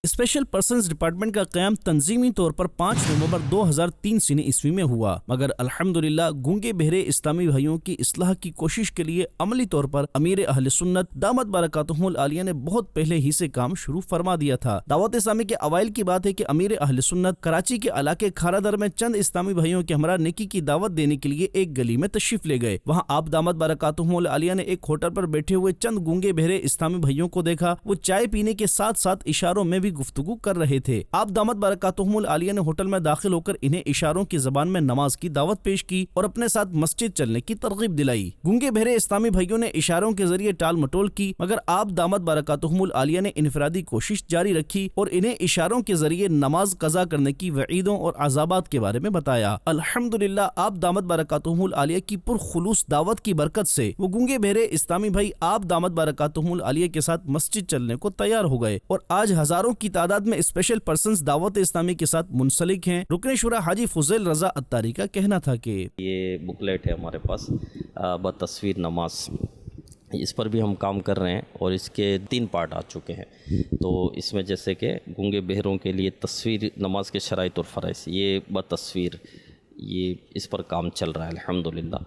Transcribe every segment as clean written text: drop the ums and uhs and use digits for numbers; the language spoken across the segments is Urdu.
اسپیشل پرسنز ڈپارٹمنٹ کا قیام تنظیمی طور پر 5 نومبر 2003 سنہ عیسوی میں ہوا، مگر الحمدللہ گونگے بہرے اسلامی بھائیوں کی اصلاح کی کوشش کے لیے عملی طور پر امیر اہل سنت دامت برکاتہم العالیہ نے بہت پہلے ہی سے کام شروع فرما دیا تھا۔ دعوت اسلامی کے اوائل کی بات ہے کہ امیر اہل سنت کراچی کے علاقے کھارا در میں چند اسلامی بھائیوں کے ہمراہ نیکی کی دعوت دینے کے لیے ایک گلی میں تشریف لے گئے۔ وہاں آپ دامت برکاتہم العالیہ نے ایک ہوٹل پر بیٹھے ہوئے چند گونگے بہرے اسلامی بھائیوں کو دیکھا۔ وہ چائے پینے کے ساتھ ساتھ اشاروں میں بھی گفتگو کر رہے تھے۔ آپ دامت برکاتہم العالیہ نے ہوٹل میں داخل ہو کر انہیں اشاروں کی زبان میں نماز کی دعوت پیش کی اور اپنے ساتھ مسجد چلنے کی ترغیب دلائی۔ گونگے بہرے اسلامی بھائیوں نے اشاروں کے ذریعے ٹال مٹول کی، مگر آپ دامت برکاتہم العالیہ نے انفرادی کوشش جاری رکھی اور انہیں اشاروں کے ذریعے نماز قضا کرنے کی وعیدوں اور عذابات کے بارے میں بتایا۔ الحمدللہ آپ دامت برکاتہم العالیہ کی پرخلوص دعوت کی برکت سے وہ گونگے بہرے اسلامی بھائی آپ دامت برکاتہم العالیہ کے ساتھ مسجد چلنے کو تیار ہو گئے اور آج ہزاروں کی تعداد میں اسپیشل پرسنز دعوت اسلامی کے ساتھ منسلک ہیں۔ رکن شورا حاجی فضیل رضا اتاری کا کہنا تھا کہ یہ بکلیٹ ہے ہمارے پاس بتصویر نماز، اس پر بھی ہم کام کر رہے ہیں اور اس کے 3 پارٹ آ چکے ہیں۔ تو اس میں جیسے کہ گونگے بہروں کے لیے تصویر نماز کے شرائط اور فرائض، یہ بتصویر یہ اس پر کام چل رہا ہے الحمدللہ۔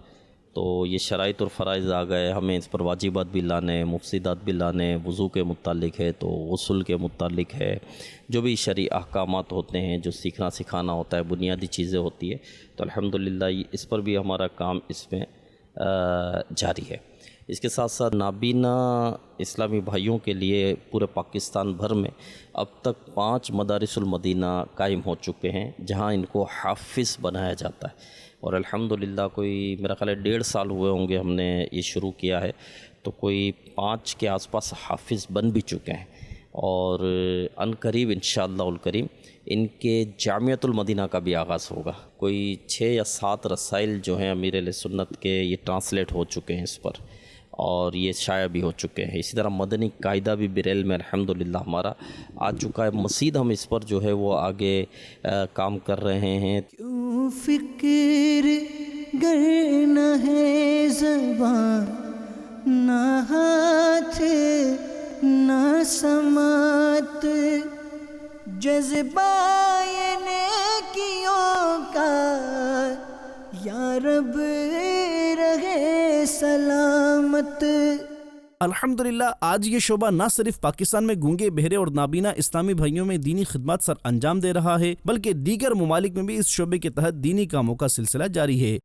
تو یہ شرائط اور فرائض آ گئے، ہمیں اس پر واجبات بھی لانے، مفسدات بھی لانے، وضو کے متعلق ہے تو غسل کے متعلق ہے، جو بھی شرعی احکامات ہوتے ہیں، جو سیکھنا سکھانا ہوتا ہے، بنیادی چیزیں ہوتی ہے، تو الحمدللہ اس پر بھی ہمارا کام اس میں جاری ہے۔ اس کے ساتھ ساتھ نابینا اسلامی بھائیوں کے لیے پورے پاکستان بھر میں اب تک 5 مدارس المدینہ قائم ہو چکے ہیں، جہاں ان کو حافظ بنایا جاتا ہے، اور الحمدللہ کوئی میرا خیال ہے 1.5 سال ہوئے ہوں گے ہم نے یہ شروع کیا ہے، تو کوئی 5 کے آس پاس حافظ بن بھی چکے ہیں، اور ان قریب انشاءاللہ الکریم ان کے جامعۃ المدینہ کا بھی آغاز ہوگا۔ کوئی 6 یا 7 رسائل جو ہیں امیر اہل سنت کے یہ ٹرانسلیٹ ہو چکے ہیں اس پر، اور یہ شائع بھی ہو چکے ہیں۔ اسی طرح مدنی قاعدہ بھی بریل میں الحمدللہ ہمارا آ چکا ہے، مزید ہم اس پر جو ہے وہ آگے کام کر رہے ہیں۔ کیوں فکر گر نہ ہے زبان، نہ ہاتھ نہ سماعت، جذبہ یہ نیکیوں کا یا رب رہے سلامت۔ الحمدللہ آج یہ شعبہ نہ صرف پاکستان میں گونگے بہرے اور نابینا اسلامی بھائیوں میں دینی خدمات سر انجام دے رہا ہے، بلکہ دیگر ممالک میں بھی اس شعبے کے تحت دینی کاموں کا سلسلہ جاری ہے۔